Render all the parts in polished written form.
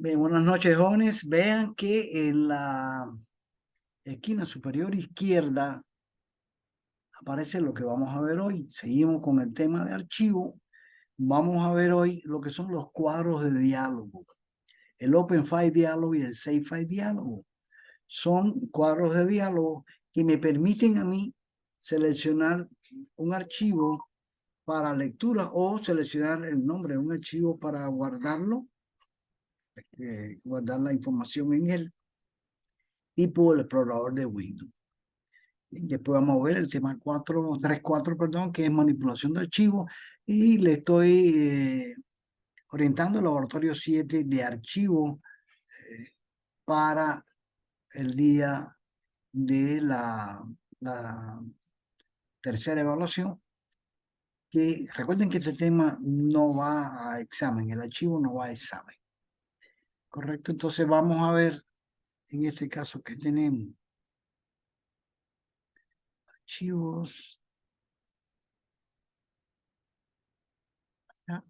Bien, buenas noches, jóvenes. Vean que en la esquina superior izquierda aparece lo que vamos a ver hoy. Seguimos con el tema de archivo. Vamos a ver hoy lo que son los cuadros de diálogo. El Open File Diálogo y el Save File Diálogo. Son cuadros de diálogo que me permiten a mí seleccionar un archivo para lectura o seleccionar el nombre de un archivo para guardarlo, guardar la información en él, tipo el explorador de Windows. Después vamos a ver el tema 3.4, perdón, que es manipulación de archivos, y le estoy orientando al laboratorio 7 de archivos para el día de la tercera evaluación, que recuerden que este tema no va a examen, el archivo no va a examen. Correcto, entonces vamos a ver en este caso que tenemos archivos. ¿Ya?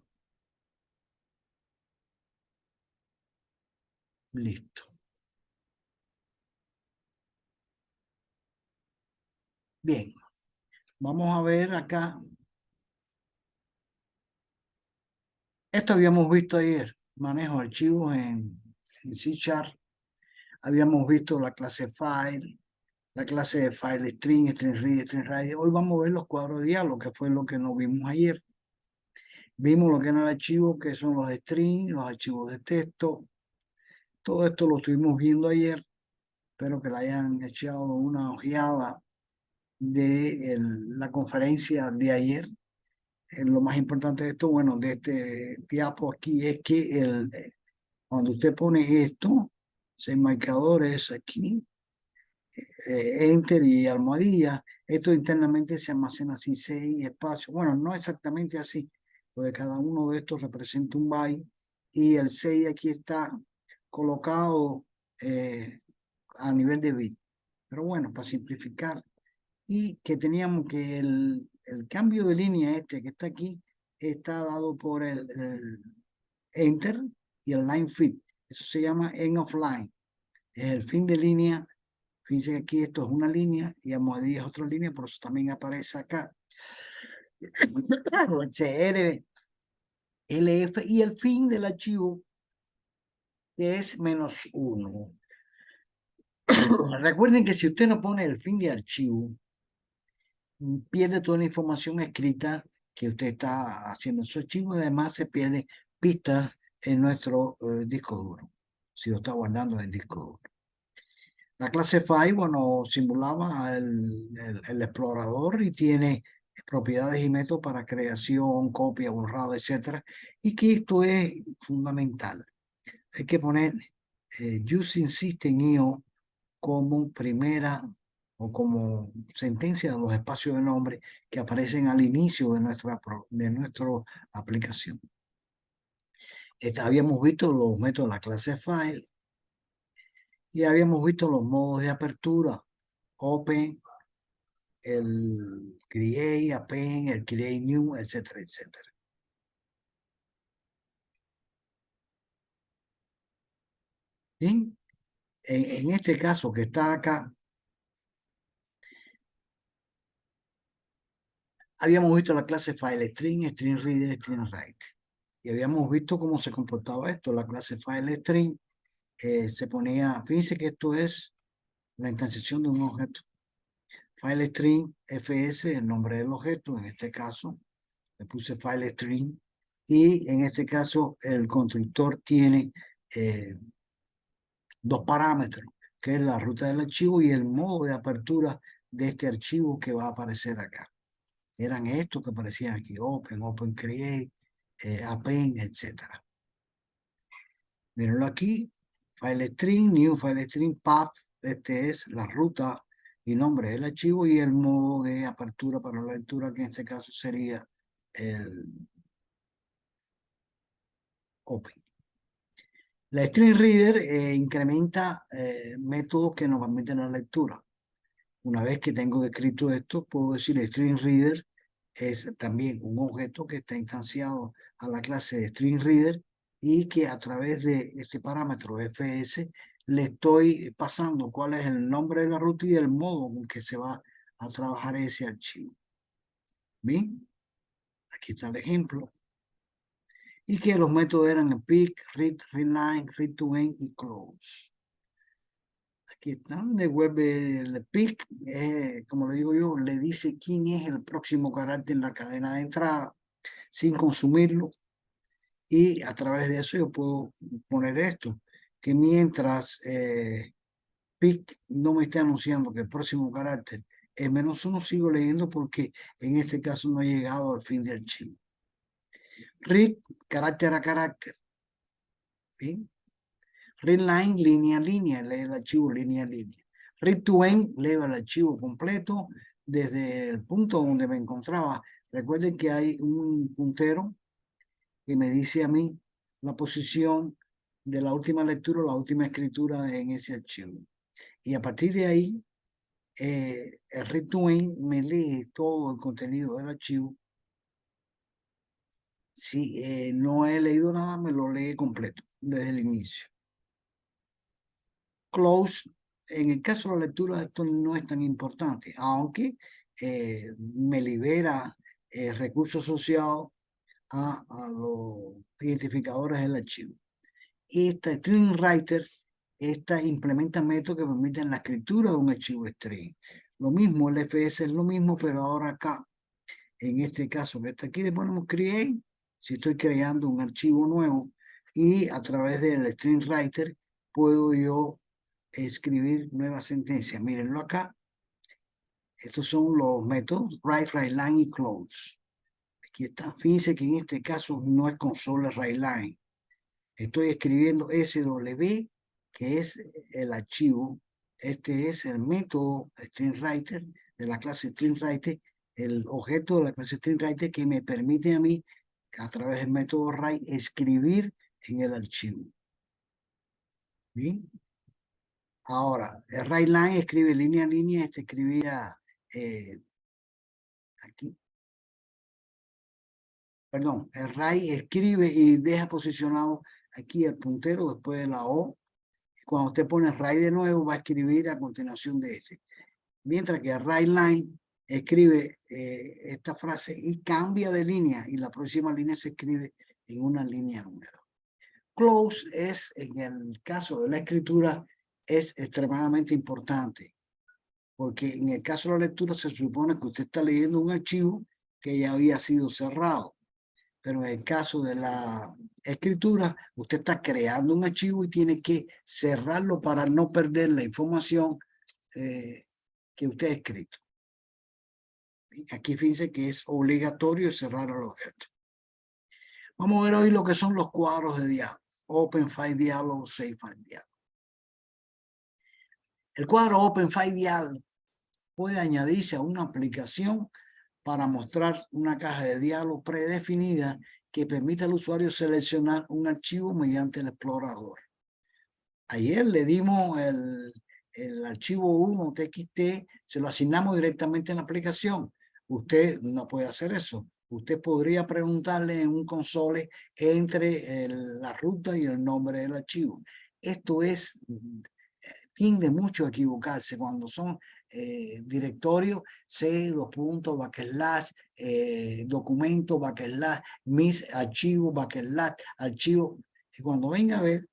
Listo. Bien, vamos a ver acá. Esto habíamos visto ayer, manejo de archivos en C#. Habíamos visto la clase file, la clase de file string, string read, string write. Hoy vamos a ver los cuadros de diálogo, que fue lo que nos vimos ayer. Vimos lo que eran archivos, que son los string, los archivos de texto. Todo esto lo estuvimos viendo ayer. Espero que le hayan echado una ojeada de la conferencia de ayer. Lo más importante de esto, bueno, de este diapo aquí, es que cuando usted pone esto, 6 marcadores aquí, enter y almohadilla, esto internamente se almacena así 6 espacios. Bueno, no exactamente así, porque cada uno de estos representa un byte y el 6 aquí está colocado a nivel de bit. Pero bueno, para simplificar, y que teníamos que el cambio de línea este que está aquí está dado por el enter y el line fit. Eso se llama end of line. Es el fin de línea. Fíjense que aquí esto es una línea y almohadilla es otra línea, por eso también aparece acá. CR, LF y el fin del archivo que es -1. Recuerden que si usted no pone el fin de archivo, pierde toda la información escrita que usted está haciendo en su archivo. Además, se pierde pistas en nuestro disco duro, si lo está guardando en el disco duro. La clase file, bueno, simulaba el explorador y tiene propiedades y métodos para creación, copia, borrado, etcétera. Y que esto es fundamental. Hay que poner using system.io como primera o como sentencia de los espacios de nombre que aparecen al inicio de nuestra aplicación. Habíamos visto los métodos de la clase file y habíamos visto los modos de apertura, open, el create, append, el create new, etcétera, etcétera. Bien, en este caso que está acá, habíamos visto la clase file string, string reader, string write. Y habíamos visto cómo se comportaba esto. La clase file string se ponía, fíjense que esto es la instanciación de un objeto. File string fs, el nombre del objeto, en este caso, le puse file string. Y en este caso, el constructor tiene dos parámetros, que es la ruta del archivo y el modo de apertura de este archivo que va a aparecer acá. Eran estos que aparecían aquí, open, open create, append, etcétera. Mírenlo aquí, file string, new file string, path, este es la ruta y nombre del archivo y el modo de apertura para la lectura, que en este caso sería el open. La string reader incrementa métodos que nos permiten la lectura. Una vez que tengo descrito esto, puedo decir string reader es también un objeto que está instanciado a la clase de string reader y que a través de este parámetro fs le estoy pasando cuál es el nombre de la ruta y el modo con que se va a trabajar ese archivo. Bien, aquí está el ejemplo. Y que los métodos eran el pick, read, readline, read to end y close. Aquí están, devuelve el pick, como le digo yo, le dice quién es el próximo carácter en la cadena de entrada sin consumirlo. Y a través de eso yo puedo poner esto, que mientras pick no me esté anunciando que el próximo carácter es -1, sigo leyendo porque en este caso no he llegado al fin del archivo. Read, carácter a carácter. ¿Bien? Readline, línea a línea, lee el archivo línea a línea. Read to end, leo el archivo completo desde el punto donde me encontraba. Recuerden que hay un puntero que me dice a mí la posición de la última lectura o la última escritura en ese archivo. Y a partir de ahí, el read to end me lee todo el contenido del archivo. Si no he leído nada, me lo lee completo desde el inicio. Close, en el caso de la lectura, esto no es tan importante, aunque me libera recursos asociados a los identificadores del archivo. Esta String Writer, esta implementa métodos que permiten la escritura de un archivo string. Lo mismo, el FS es lo mismo, pero ahora acá, en este caso que está aquí, le ponemos create, si estoy creando un archivo nuevo, y a través del String Writer puedo yo escribir nuevas sentencias. Mírenlo acá. Estos son los métodos write, writeline y close. Aquí está. Fíjense que en este caso no es console writeline. Estoy escribiendo SW, que es el archivo. Este es el método StringWriter de la clase StringWriter, el objeto de la clase StringWriter que me permite a mí, a través del método write, escribir en el archivo. ¿Bien? Ahora, el writeline escribe línea a línea, este escribía aquí. Perdón, el write escribe y deja posicionado aquí el puntero después de la O. Cuando usted pone write de nuevo, va a escribir a continuación de este. Mientras que el writeline escribe esta frase y cambia de línea y la próxima línea se escribe en una línea número. Close es, en el caso de la escritura, es extremadamente importante, porque en el caso de la lectura se supone que usted está leyendo un archivo que ya había sido cerrado, pero en el caso de la escritura, usted está creando un archivo y tiene que cerrarlo para no perder la información que usted ha escrito. Aquí fíjense que es obligatorio cerrar el objeto. Vamos a ver hoy lo que son los cuadros de diálogo. Open File Dialog, Save File Dialog. El cuadro Open File Dialog puede añadirse a una aplicación para mostrar una caja de diálogo predefinida que permite al usuario seleccionar un archivo mediante el explorador. Ayer le dimos el archivo 1 TXT, se lo asignamos directamente en la aplicación. Usted no puede hacer eso. Usted podría preguntarle en un console entre la ruta y el nombre del archivo. Esto tiende mucho a equivocarse cuando son directorios C, documento, mis archivo, archivo. Y cuando venga a ver,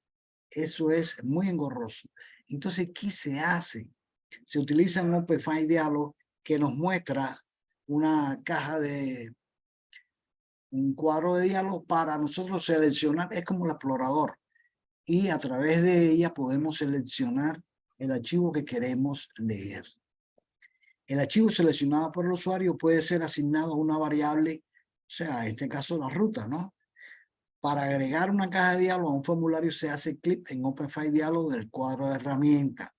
eso es muy engorroso. Entonces, ¿qué se hace? Se utiliza un Open File Dialog que nos muestra una caja de un cuadro de diálogo para nosotros seleccionar, es como el explorador, y a través de ella podemos seleccionar el archivo que queremos leer. El archivo seleccionado por el usuario puede ser asignado a una variable, o sea, en este caso la ruta, ¿no? Para agregar una caja de diálogo a un formulario se hace clic en Open File Dialog del cuadro de herramientas.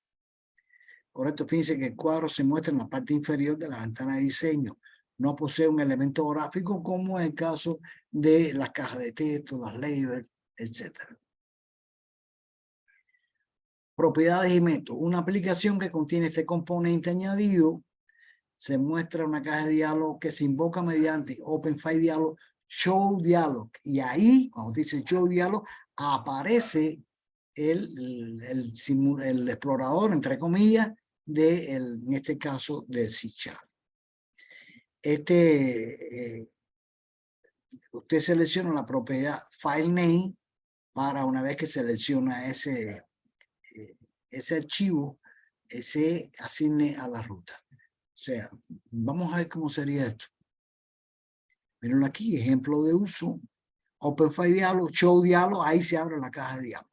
Por esto, fíjense que el cuadro se muestra en la parte inferior de la ventana de diseño. No posee un elemento gráfico como en el caso de las cajas de texto, las labels, etc. Propiedades y métodos. Una aplicación que contiene este componente añadido se muestra una caja de diálogo que se invoca mediante Open File Dialog Show Dialog. Y ahí, cuando dice Show Dialog, aparece el explorador, entre comillas, en este caso de C#. Usted selecciona la propiedad File Name para una vez que selecciona ese archivo, se asigne a la ruta. O sea, vamos a ver cómo sería esto. Miren aquí, ejemplo de uso. OpenFile Dialog, Show Dialog, ahí se abre la caja de diálogo.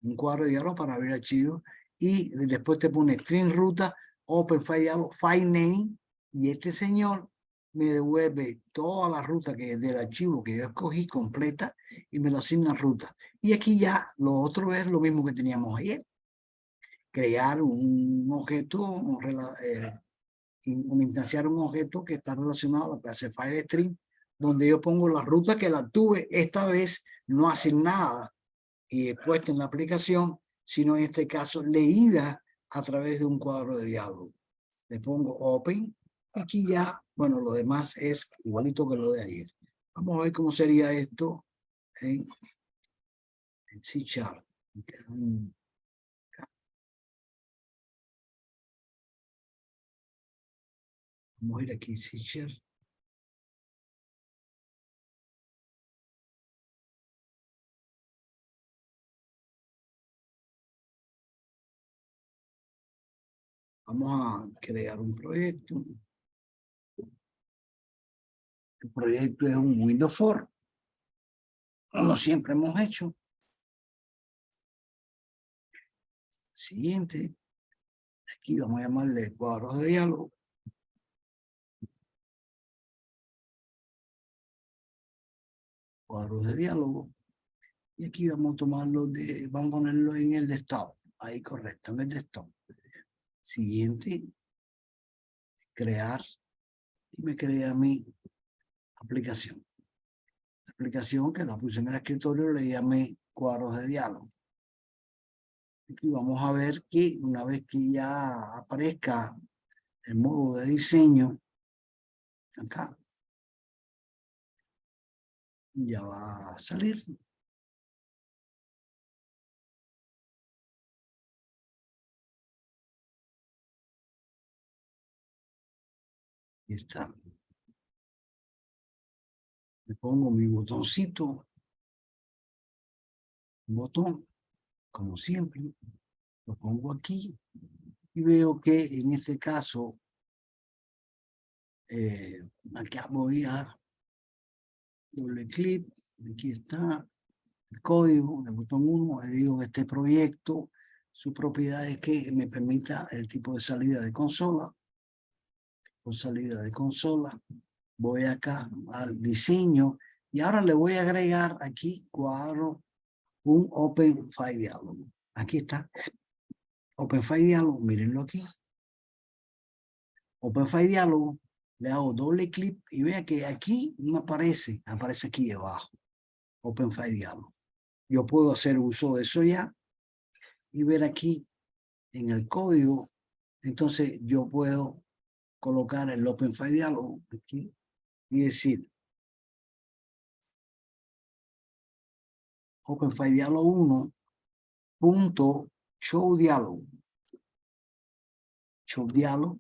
Un cuadro de diálogo para abrir archivos. Y después te pone string ruta, OpenFile Dialog, File Name. Y este señor me devuelve toda la ruta del archivo que yo escogí completa y me lo asigna ruta. Y aquí ya lo otro es lo mismo que teníamos ayer. Crear un objeto, instanciar un objeto que está relacionado a la clase FileString, donde yo pongo la ruta que la tuve esta vez no asignada y puesta en la aplicación, sino en este caso leída a través de un cuadro de diálogo. Le pongo Open. Aquí ya, bueno, lo demás es igualito que lo de ayer. Vamos a ver cómo sería esto en C#. Vamos a ir aquí, C#. Vamos a crear un proyecto. El proyecto es un Windows 4. Como siempre hemos hecho. Siguiente. Aquí vamos a llamarle cuadros de diálogo. Cuadros de diálogo. Y aquí vamos a tomarlo vamos a ponerlo en el desktop. Ahí correcto, en el desktop. Siguiente. Crear. Y me crea mi aplicación. La aplicación que la puse en el escritorio le llamé cuadros de diálogo. Aquí vamos a ver que una vez que ya aparezca el modo de diseño, acá, ya va a salir. Y está. Le pongo mi botoncito, botón, como siempre, lo pongo aquí y veo que en este caso, acá voy a doble clic, aquí está el código del botón 1, le digo que este proyecto, su propiedad es que me permita el tipo de salida de consola, por salida de consola, voy acá al diseño y ahora le voy a agregar aquí cuadro un OpenFile Dialog. Aquí está. OpenFile Dialog, mírenlo aquí. OpenFile Dialog, le hago doble clic y vea que aquí no aparece, aparece aquí debajo. OpenFile Dialog. Yo puedo hacer uso de eso ya y ver aquí en el código. Entonces yo puedo colocar el OpenFile Dialog aquí y decir OpenFile Dialog 1 punto show dialog. Show dialog.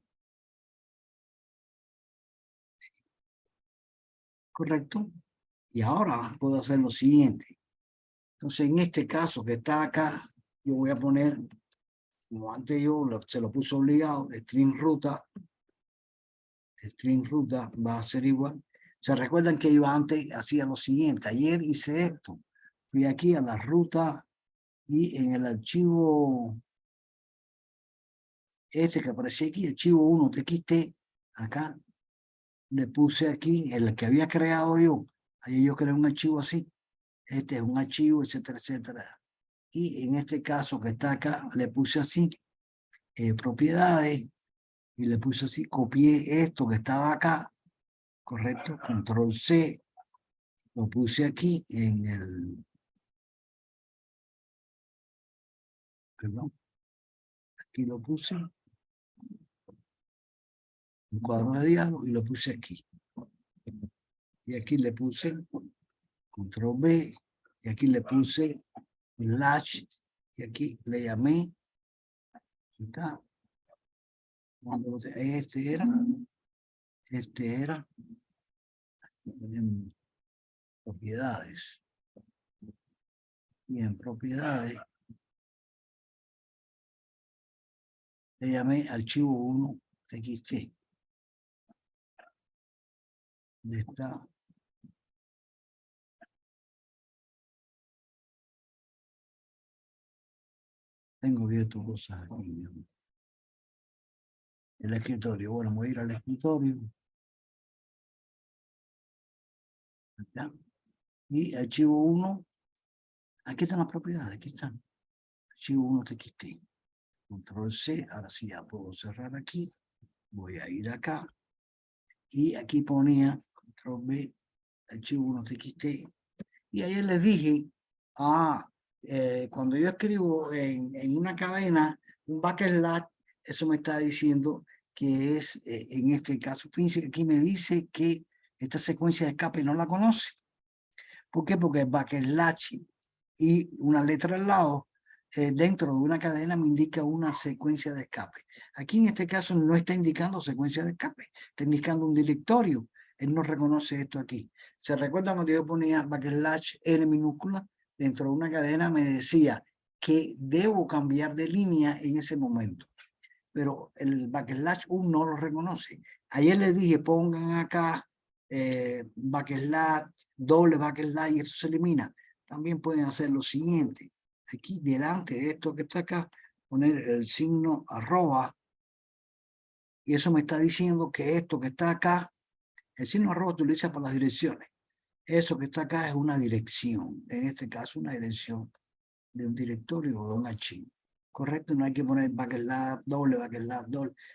Correcto. Y ahora puedo hacer lo siguiente. Entonces, en este caso que está acá, yo voy a poner, como antes yo se lo puse obligado, string ruta va a ser igual. ¿Se recuerdan que yo antes hacía lo siguiente? Ayer hice esto. Fui aquí a la ruta y en el archivo este que aparecía aquí, archivo 1txt, acá, le puse aquí el que había creado yo. Ahí yo creé un archivo así. Este es un archivo, etcétera, etcétera. Y en este caso que está acá, le puse así, propiedades, y le puse así, copié esto que estaba acá, correcto, control C, lo puse aquí en el, perdón, aquí lo puse, un cuadro de diálogo y lo puse aquí. y aquí le puse control B, y aquí le puse latch, y aquí le llamé, acá, este era en propiedades, y en propiedades le llamé archivo 1 txt. ¿Dónde está? Tengo abierto cosas aquí. El escritorio. Bueno, voy a ir al escritorio. Acá. Y archivo 1. Aquí están las propiedades. Aquí están. Archivo 1 txt. Control C. Ahora sí ya puedo cerrar aquí. Voy a ir acá. Y aquí ponía control B. Archivo 1 txt. Y ayer les dije, cuando yo escribo en una cadena, un backslash, eso me está diciendo que es, en este caso, fíjense que aquí me dice que esta secuencia de escape no la conoce. ¿Por qué? Porque el backslash y una letra al lado, dentro de una cadena me indica una secuencia de escape. Aquí en este caso no está indicando secuencia de escape, está indicando un directorio. Él no reconoce esto aquí. ¿Se recuerda cuando yo ponía backslash N minúscula? Dentro de una cadena me decía que debo cambiar de línea en ese momento. Pero el backslash 1 no lo reconoce. Ayer les dije, pongan acá backslash, doble backslash, y eso se elimina. También pueden hacer lo siguiente. Aquí delante de esto que está acá, poner el signo arroba, y eso me está diciendo que esto que está acá, el signo arroba se utiliza para las direcciones. Eso que está acá es una dirección, en este caso una dirección de un directorio o de un archivo. Correcto, no hay que poner backslash, doble,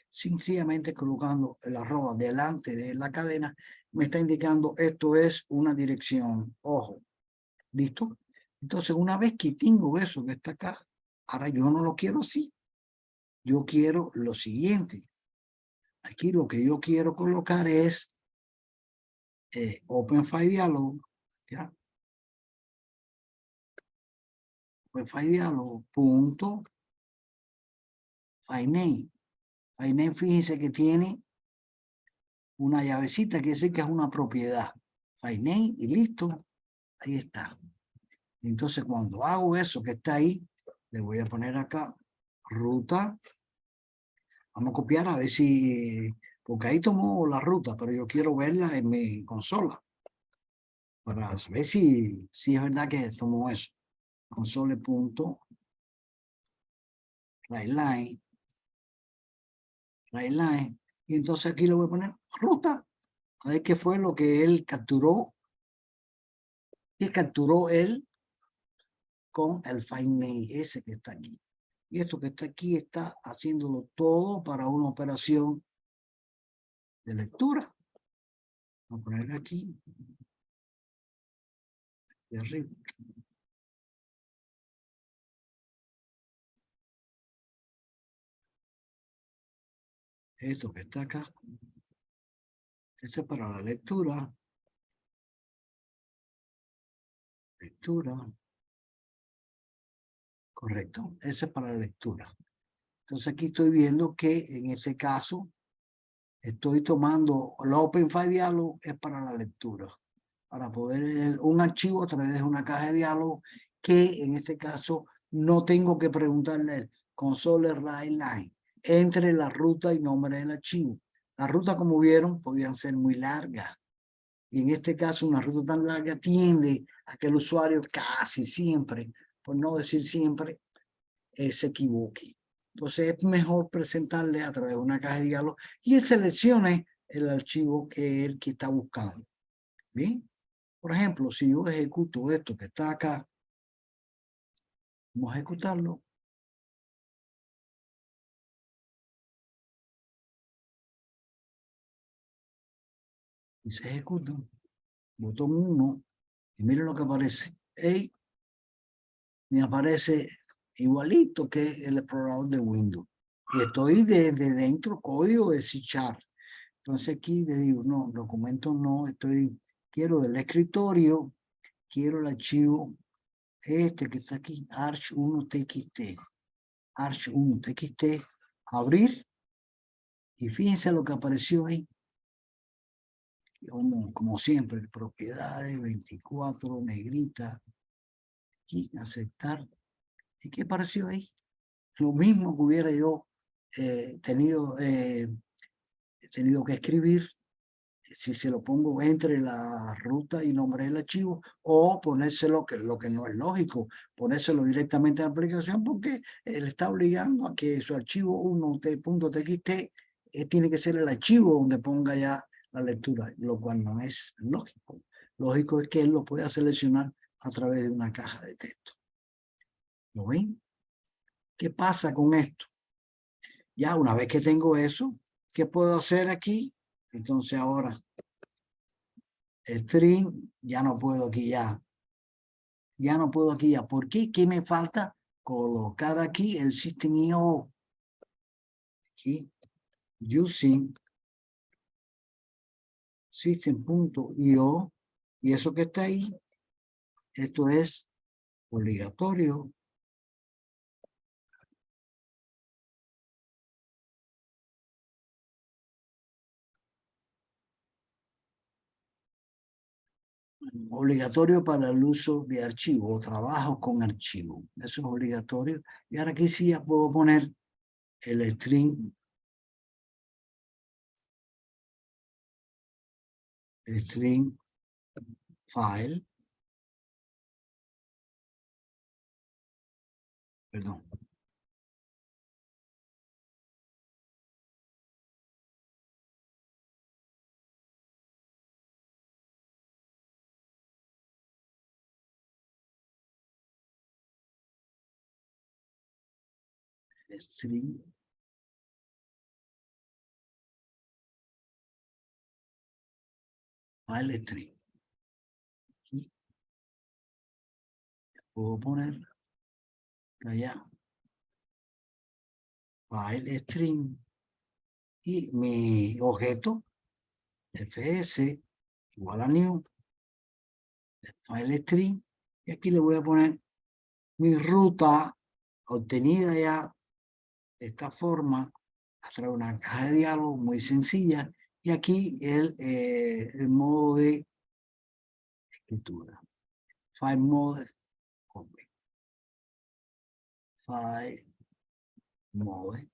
sencillamente colocando el arroba delante de la cadena, me está indicando esto es una dirección. Ojo, ¿listo? Entonces, una vez que tengo eso que está acá, ahora yo no lo quiero así. Yo quiero lo siguiente. Aquí lo que yo quiero colocar es Open File Dialog, ¿ya? Open File Dialog, punto, File Name. File Name, fíjense que tiene una llavecita, que dice que es una propiedad. File Name y listo. Ahí está. Entonces, cuando hago eso que está ahí, le voy a poner acá ruta. Vamos a copiar a ver si, porque ahí tomó la ruta, pero yo quiero verla en mi consola para ver si es verdad que tomó eso. Console.writeLine, y entonces aquí le voy a poner ruta, a ver qué fue lo que él capturó, y capturó él con el file name ese que está aquí. Y esto que está aquí está haciéndolo todo para una operación de lectura. Vamos a poner aquí de arriba. Esto que está acá. Esto es para la lectura. Lectura. Correcto. Ese es para la lectura. Entonces aquí estoy viendo que en este caso estoy tomando el Open File Dialog es para la lectura. Para poder un archivo a través de una caja de diálogo que en este caso no tengo que preguntarle el console write line entre la ruta y nombre del archivo. Las rutas, como vieron, podían ser muy largas. Y en este caso, una ruta tan larga tiende a que el usuario casi siempre, por no decir siempre, se equivoque. Entonces es mejor presentarle a través de una caja de diálogo y él seleccione el archivo que él que está buscando. Bien. Por ejemplo, si yo ejecuto esto que está acá, vamos a ejecutarlo. Y se ejecuta. Botón 1. Y miren lo que aparece. Hey, me aparece igualito que el explorador de Windows. Y estoy desde dentro código de C#. Entonces aquí le digo, no, documento no, estoy quiero del escritorio, quiero el archivo este que está aquí, arch1txt. Arch1txt, abrir, y fíjense lo que apareció ahí. Como siempre, propiedades, 24, negrita, aquí, aceptar. ¿Y qué apareció ahí? Lo mismo que hubiera yo tenido que escribir si se lo pongo entre la ruta y nombre del archivo, o ponérselo, que lo que no es lógico, ponérselo directamente en la aplicación, porque él está obligando a que su archivo 1.txt tiene que ser el archivo donde ponga ya la lectura, lo cual no es lógico. Lógico es que él lo pueda seleccionar a través de una caja de texto. ¿Lo ven? ¿Qué pasa con esto? Ya una vez que tengo eso, ¿qué puedo hacer aquí? Entonces ahora, string, ya no puedo aquí ya. Ya no puedo aquí ya. ¿Por qué? ¿Qué me falta? Colocar aquí el system.io. Aquí, using system.io. Y eso que está ahí, esto es obligatorio. Obligatorio para el uso de archivo o trabajo con archivo. Eso es obligatorio. Y ahora aquí sí ya puedo poner el string file, perdón, string file string. Aquí puedo poner allá file string y mi objeto fs igual a new file string, y aquí le voy a poner mi ruta obtenida ya de esta forma a través de una caja de diálogo muy sencilla, y aquí el modo de escritura, file mode, file mode,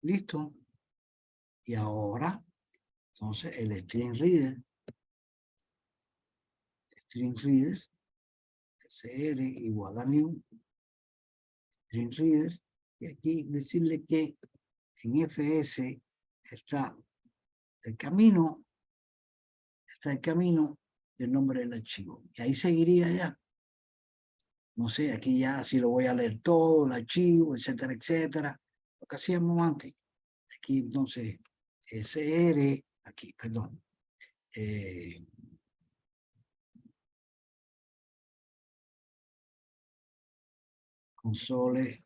listo. Y ahora entonces el string reader sr igual a new string reader, y aquí decirle que en fs está el camino del nombre del archivo, y ahí seguiría ya. No sé, aquí ya si lo voy a leer todo el archivo, etcétera, etcétera, lo que hacíamos antes. Aquí entonces sr, aquí, perdón, console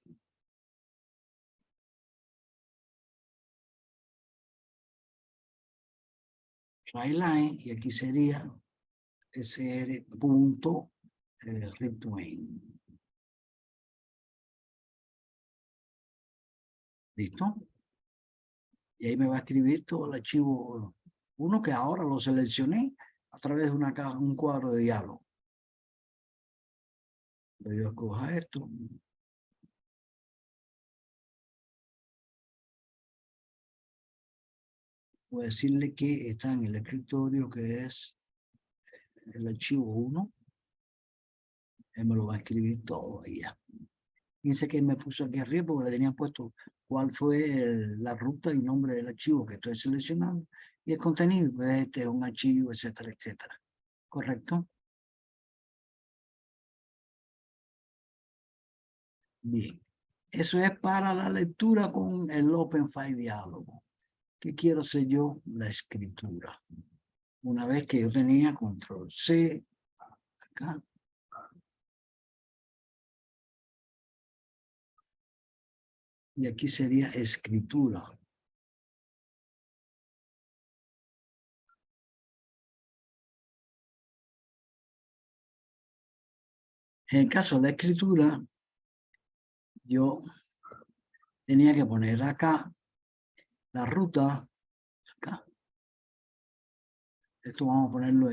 line, y aquí sería sr.readMain. ¿Listo? Y ahí me va a escribir todo el archivo 1 que ahora lo seleccioné a través de un cuadro de diálogo. Yo escoja esto. Voy a decirle que está en el escritorio, que es el archivo 1. Él me lo va a escribir todo ahí ya. Fíjense que me puso aquí arriba porque le tenían puesto cuál fue la ruta y nombre del archivo que estoy seleccionando, y el contenido, este es un archivo, etcétera, etcétera. ¿Correcto? Bien. Eso es para la lectura con el OpenFile diálogo. ¿Qué quiero hacer yo? La escritura. Una vez que yo tenía control C, acá, y aquí sería escritura. En el caso de la escritura, yo tenía que poner acá la ruta, acá. Esto vamos a ponerlo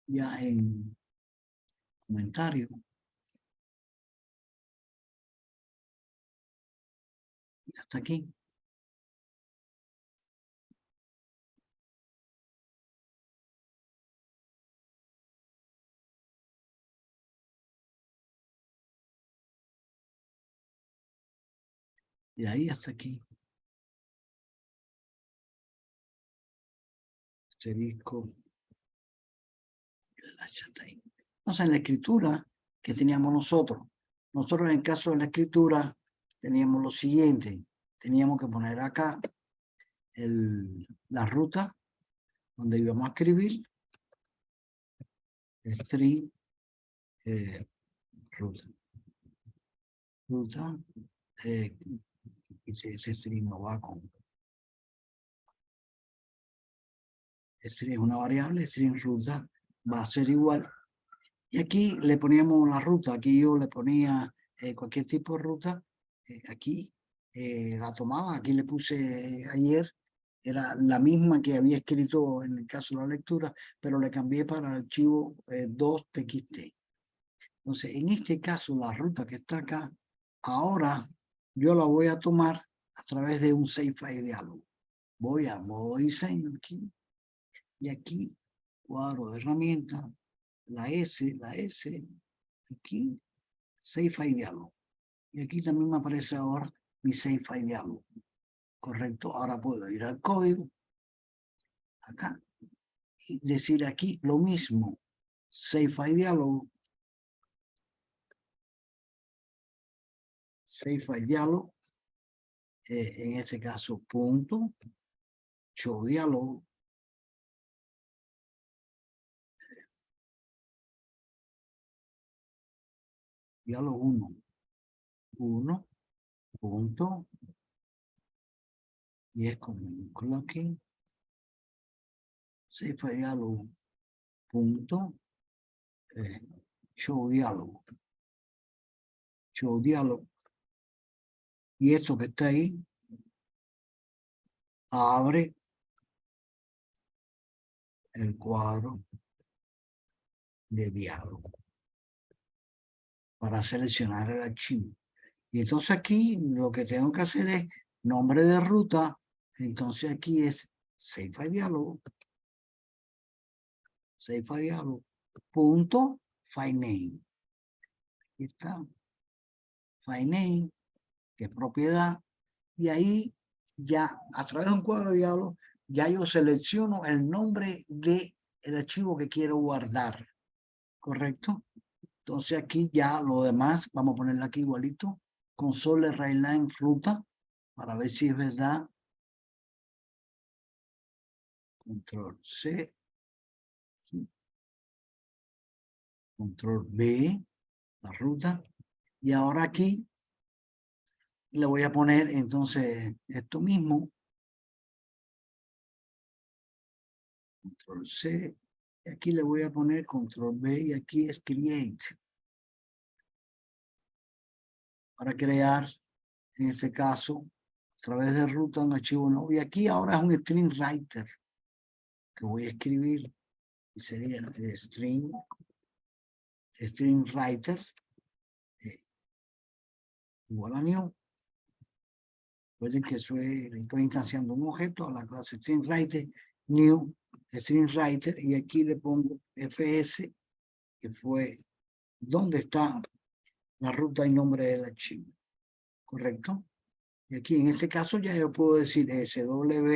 ya en comentario. Y hasta aquí. Y ahí hasta aquí. Asterisco. Entonces, en la escritura que teníamos nosotros en el caso de la escritura teníamos lo siguiente, teníamos que poner acá la ruta donde íbamos a escribir, string, ruta, ese string no va con, string es una variable, string ruta va a ser igual. Y aquí le poníamos la ruta, aquí yo le ponía cualquier tipo de ruta, aquí la tomaba, aquí le puse ayer, era la misma que había escrito en el caso de la lectura, pero le cambié para el archivo 2txt. Entonces, en este caso, la ruta que está acá, ahora yo la voy a tomar a través de un save file diálogo. Voy a modo diseño aquí, y aquí, cuadro de herramientas, la S, aquí, Save File Dialog. Y aquí también me aparece ahora mi Save File Dialog. Correcto, ahora puedo ir al código, acá, y decir aquí lo mismo, Save File Dialog, Save File Dialog, en este caso, punto, show dialog, dialog 1, punto, y es como un clocking, Save File Dialog, punto, show dialog, y esto que está ahí, abre el cuadro de diálogo para seleccionar el archivo. Y entonces aquí lo que tengo que hacer es nombre de ruta. Entonces aquí es Save File Dialog, punto file name. Aquí está file name, que es propiedad, y ahí ya a través de un cuadro de diálogo ya yo selecciono el nombre de el archivo que quiero guardar, ¿correcto? Entonces aquí ya lo demás, vamos a ponerle aquí igualito, console writeline ruta, para ver si es verdad. Control C, Control B, la ruta. Y ahora aquí le voy a poner entonces esto mismo. Control C, y aquí le voy a poner Control B y aquí es Create. Para crear, en este caso, a través de ruta un archivo nuevo. Y aquí ahora es un string writer que voy a escribir. Y sería string writer igual a new. Recuerden que estoy instanciando un objeto a la clase string writer, new string writer, y aquí le pongo fs, que fue donde está la ruta y nombre del archivo, ¿correcto? Y aquí en este caso ya yo puedo decir sw.write,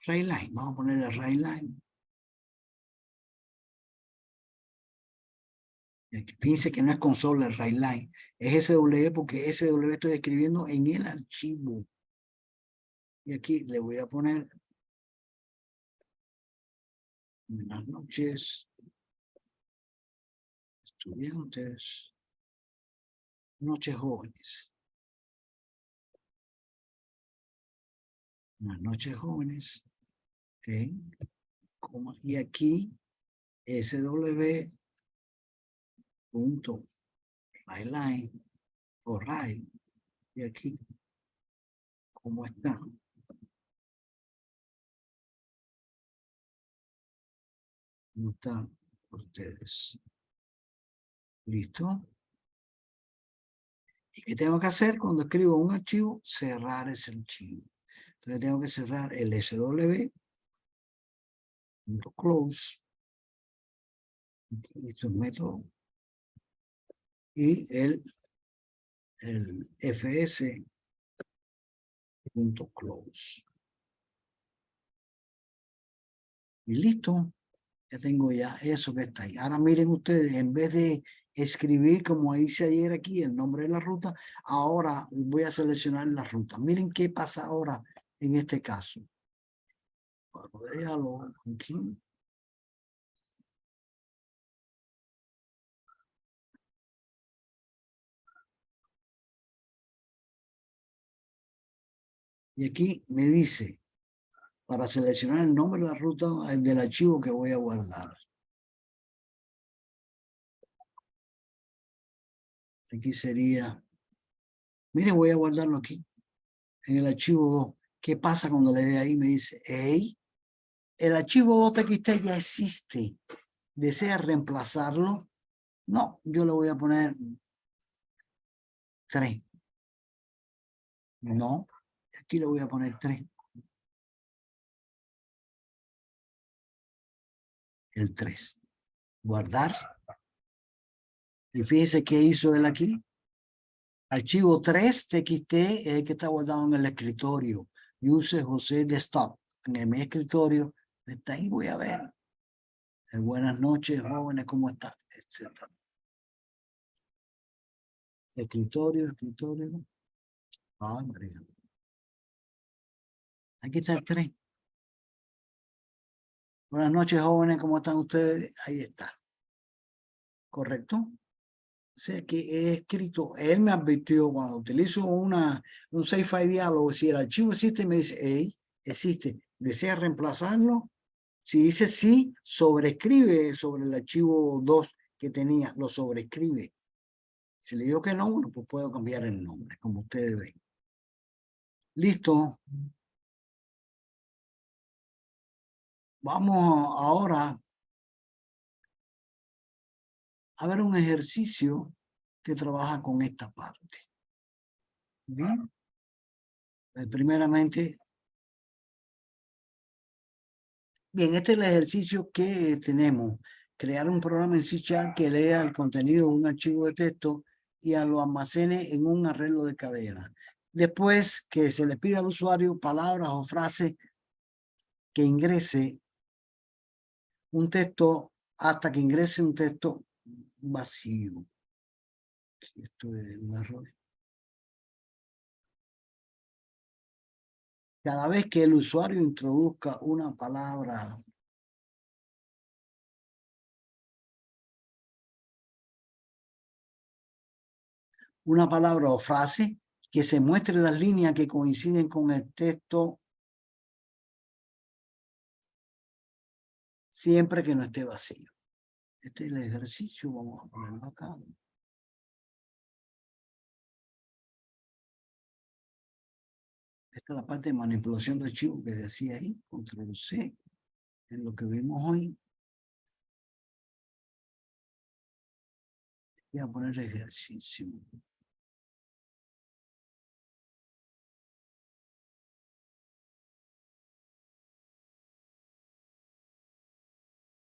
writeline, vamos a ponerle writeline. Fíjense que no es console writeline, es SW porque SW estoy escribiendo en el archivo. Y aquí le voy a poner Buenas noches, estudiantes. Noches jóvenes. Buenas noches jóvenes. Y aquí SW punto line o ray. Y aquí, ¿cómo están? ¿Cómo están ustedes? ¿Listo? ¿Y qué tengo que hacer cuando escribo un archivo? Cerrar ese archivo. Entonces tengo que cerrar el SW.close. Esto es método. Y el fs.close. Y listo. Ya tengo ya eso que está ahí. Ahora miren ustedes, en vez de escribir como hice ayer aquí el nombre de la ruta, ahora voy a seleccionar la ruta. Miren qué pasa ahora en este caso. Déjalo aquí. Y aquí me dice, para seleccionar el nombre de la ruta del archivo que voy a guardar. Aquí sería, miren, voy a guardarlo aquí, en el archivo 2. ¿Qué pasa cuando le dé ahí? Me dice, hey, el archivo 2.txt ya existe. ¿Desea reemplazarlo? No, yo le voy a poner 3. No, aquí le voy a poner 3. El 3. Guardar. Y fíjense qué hizo él aquí. Archivo 3.txt es el que está guardado en el escritorio. Use José Desktop. En mi escritorio está ahí, voy a ver. Buenas noches, jóvenes, ¿cómo están? Etcétera. Escritorio. Ah, María. Aquí está el 3. Buenas noches, jóvenes, ¿cómo están ustedes? Ahí está. ¿Correcto? O sea que he escrito, él me advirtió cuando utilizo un Save File Dialog, si el archivo existe, me dice, hey, existe, ¿desea reemplazarlo? Si dice sí, sobrescribe sobre el archivo 2 que tenía, lo sobrescribe. Si le digo que no, bueno, pues puedo cambiar el nombre, como ustedes ven. Listo. Vamos ahora a ver un ejercicio que trabaja con esta parte. Bien. Primeramente, bien, este es el ejercicio que tenemos. Crear un programa en C# que lea el contenido de un archivo de texto y lo almacene en un arreglo de cadena. Después que se le pida al usuario palabras o frases que ingrese un texto hasta que ingrese un texto vacío. Esto es un error. Cada vez que el usuario introduzca una palabra o frase, que se muestre las líneas que coinciden con el texto siempre que no esté vacío. Este es el ejercicio, vamos a ponerlo acá. Esta es la parte de manipulación de archivos que decía ahí, control C, en lo que vimos hoy. Voy a poner ejercicio.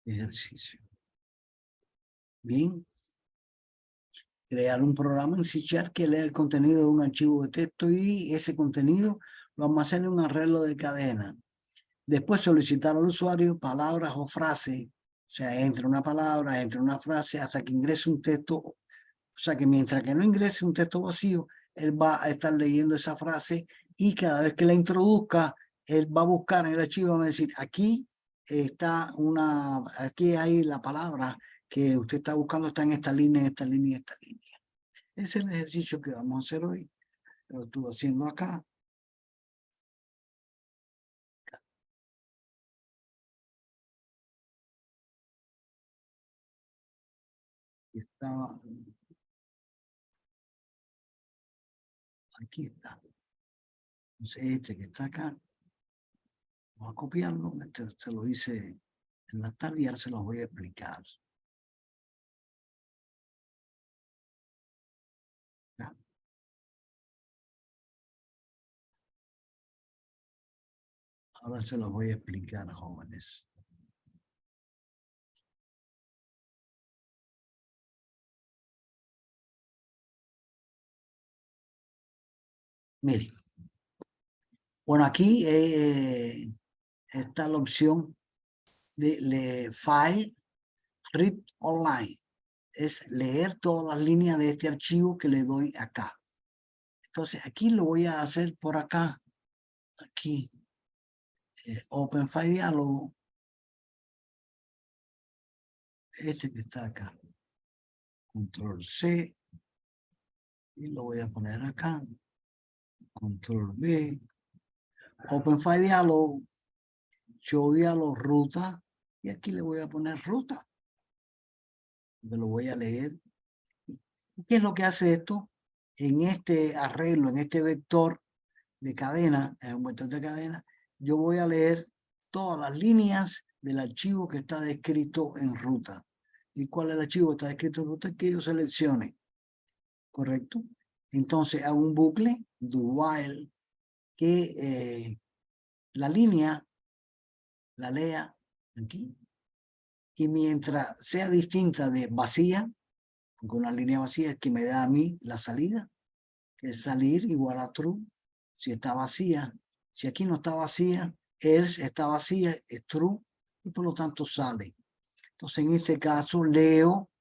Ejercicio. Bien. Crear un programa en C# que lea el contenido de un archivo de texto y ese contenido lo almacena en un arreglo de cadena. Después solicitar al usuario palabras o frases, o sea, entre una palabra, entre una frase, hasta que ingrese un texto. O sea, que mientras que no ingrese un texto vacío, él va a estar leyendo esa frase y cada vez que la introduzca, él va a buscar en el archivo y va a decir, aquí está aquí hay la palabra que usted está buscando, está en esta línea, en esta línea, en esta línea. Ese es el ejercicio que vamos a hacer hoy. Lo estuve haciendo acá. Y estaba, aquí está. Entonces este que está acá, vamos a copiarlo. Este se lo hice en la tarde y ahora se los voy a explicar. ¿Ya? Ahora se los voy a explicar, jóvenes. Miren. Bueno, aquí está la opción de File, Read Online. Es leer todas las líneas de este archivo que le doy acá. Entonces, aquí lo voy a hacer por acá. Aquí. Open File Diálogo. Este que está acá. Control C. Y lo voy a poner acá. Control V. Open File Diálogo. Show Diálogo, ruta. Y aquí le voy a poner ruta. Me lo voy a leer. ¿Qué es lo que hace esto? En este arreglo, en este vector de cadena, en un vector de cadena, yo voy a leer todas las líneas del archivo que está descrito en ruta. ¿Y cuál es el archivo que está descrito en ruta? Que yo seleccione. ¿Correcto? Entonces hago un bucle, do while, que la línea la lea aquí. Y mientras sea distinta de vacía, con una línea vacía que me da a mí la salida, que es salir igual a true. Si está vacía, si aquí no está vacía, else está vacía, es true, y por lo tanto sale. Entonces en este caso leo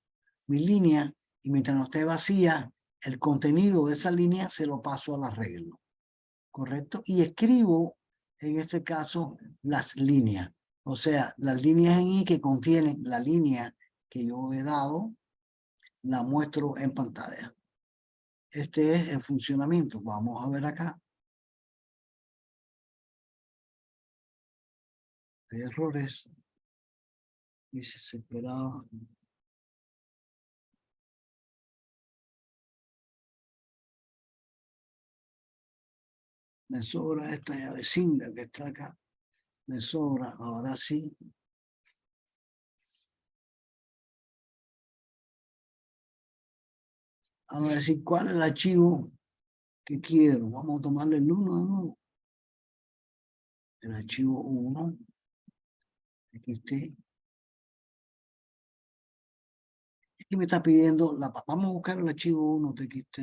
mi línea y mientras no esté vacía, el contenido de esa línea se lo paso al arreglo, ¿correcto? Y escribo en este caso las líneas, o sea, las líneas en I que contienen la línea que yo he dado, la muestro en pantalla. Este es el funcionamiento. Vamos a ver acá. Hay errores. Dice separado. Me sobra esta llavecita que está acá. Me sobra. Ahora sí. Vamos a decir cuál es el archivo que quiero. Vamos a tomarle el 1 de nuevo. El archivo 1. Aquí esté. Aquí me está pidiendo la. Vamos a buscar el archivo 1 TXT.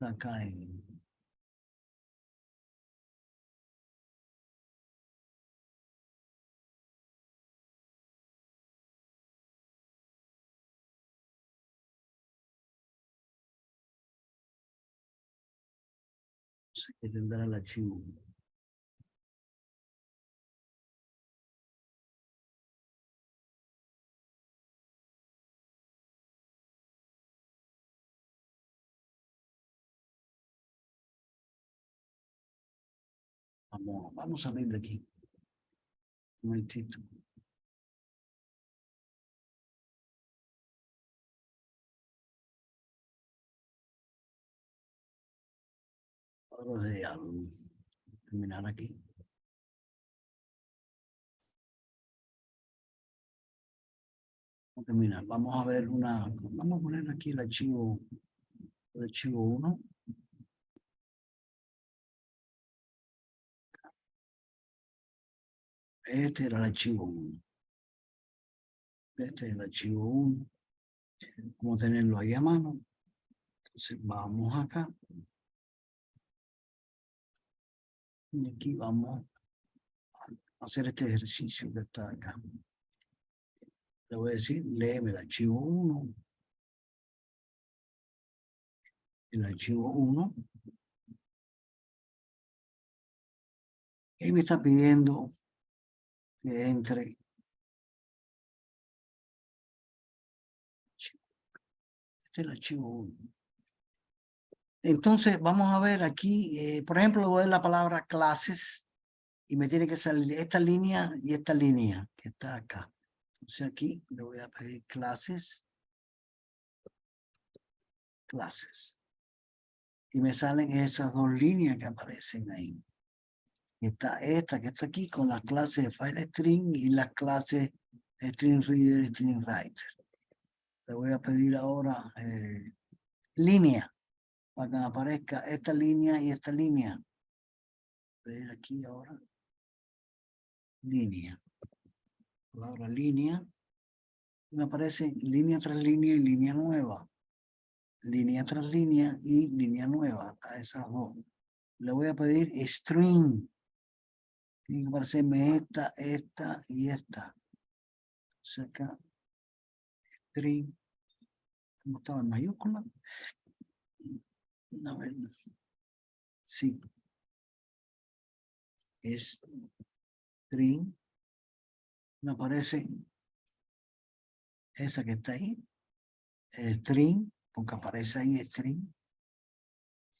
Está acá en. No sé qué tendrá el archivo 1. Vamos a salir de aquí. Un momentito. Ahora de terminar aquí. Vamos a terminar. Vamos a ver vamos a poner aquí el archivo 1. Este era el archivo 1. Este es el archivo 1. Vamos a tenerlo ahí a mano. Entonces vamos acá. Y aquí vamos a hacer este ejercicio que está acá. Le voy a decir, léeme el archivo 1. El archivo 1. Y me está pidiendo que entre. Este es el archivo 1. Entonces, vamos a ver aquí, por ejemplo, voy a ver la palabra clases y me tiene que salir esta línea y esta línea que está acá. Entonces aquí le voy a pedir clases. Y me salen esas dos líneas que aparecen ahí. Está esta que está aquí con las clases de FileString y las clases String Reader y String Writer. Le voy a pedir ahora línea para que me aparezca esta línea y esta línea. Voy a ir aquí ahora. Línea. Palabra línea. Me aparece línea tras línea y línea nueva. Línea tras línea y línea nueva. A esas dos. Le voy a pedir string. Tiene que aparecerme esta, esta y esta. Entonces acá, string. ¿Cómo estaba en mayúscula? A ver. Sí. String. Me aparece esa que está ahí. String, porque aparece ahí string.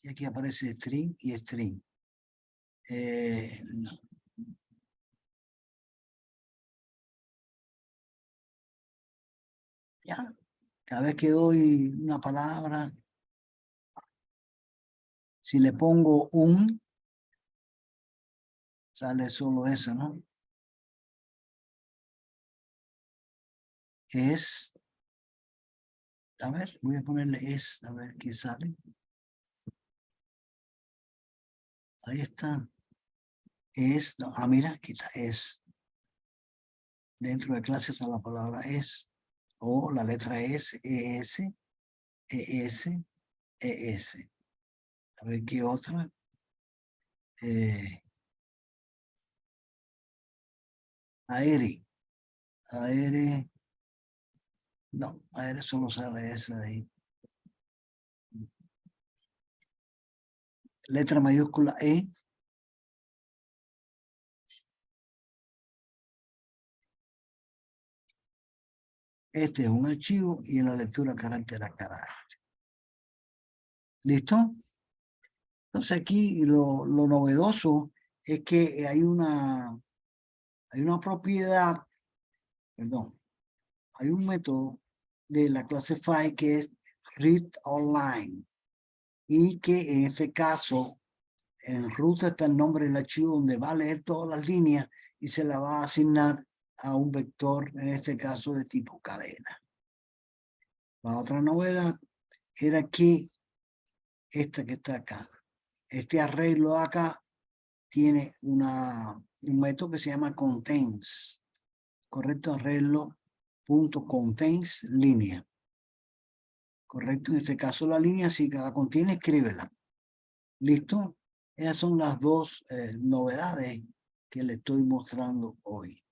Y aquí aparece string y string. No. Ya. Cada vez que doy una palabra, si le pongo un, sale solo esa, ¿no? Es, a ver, voy a ponerle es, a ver qué sale. Ahí está. Es, no, mira, aquí está es. Dentro de clase está la palabra es, o la letra S, ES, ES, ES. A ver qué otra. Aire. Aire. No, aire solo sale esa de ahí. Letra mayúscula E. Este es un archivo y en la lectura carácter a carácter. ¿Listo? Entonces aquí lo novedoso es que hay una propiedad, perdón, hay un método de la clase File que es read online y que en este caso en root está el nombre del archivo donde va a leer todas las líneas y se la va a asignar a un vector, en este caso de tipo cadena. La otra novedad era que esta que está acá, este arreglo de acá tiene un método que se llama contains, correcto, arreglo punto contains línea. Correcto, en este caso la línea, si la contiene, escríbela. ¿Listo? Esas son las dos novedades que le estoy mostrando hoy.